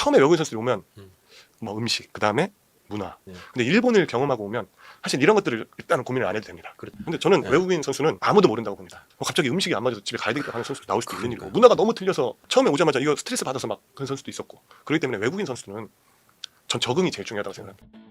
처음에 외국인 선수들이 오면 음. 뭐 음식, 그 다음에 문화. 네. 근데 일본을 경험하고 오면 사실 이런 것들을 일단은 고민을 안 해도 됩니다. 그렇죠. 근데 저는 네. 외국인 선수는 아무도 모른다고 봅니다. 갑자기 음식이 안 맞아서 집에 가야 되겠다 하는 선수도 나올 수도 있는 일이고, 그러니까요. 문화가 너무 틀려서 처음에 오자마자 이거 스트레스 받아서 막 그런 선수도 있었고, 그렇기 때문에 외국인 선수는 전 적응이 제일 중요하다고 생각합니다.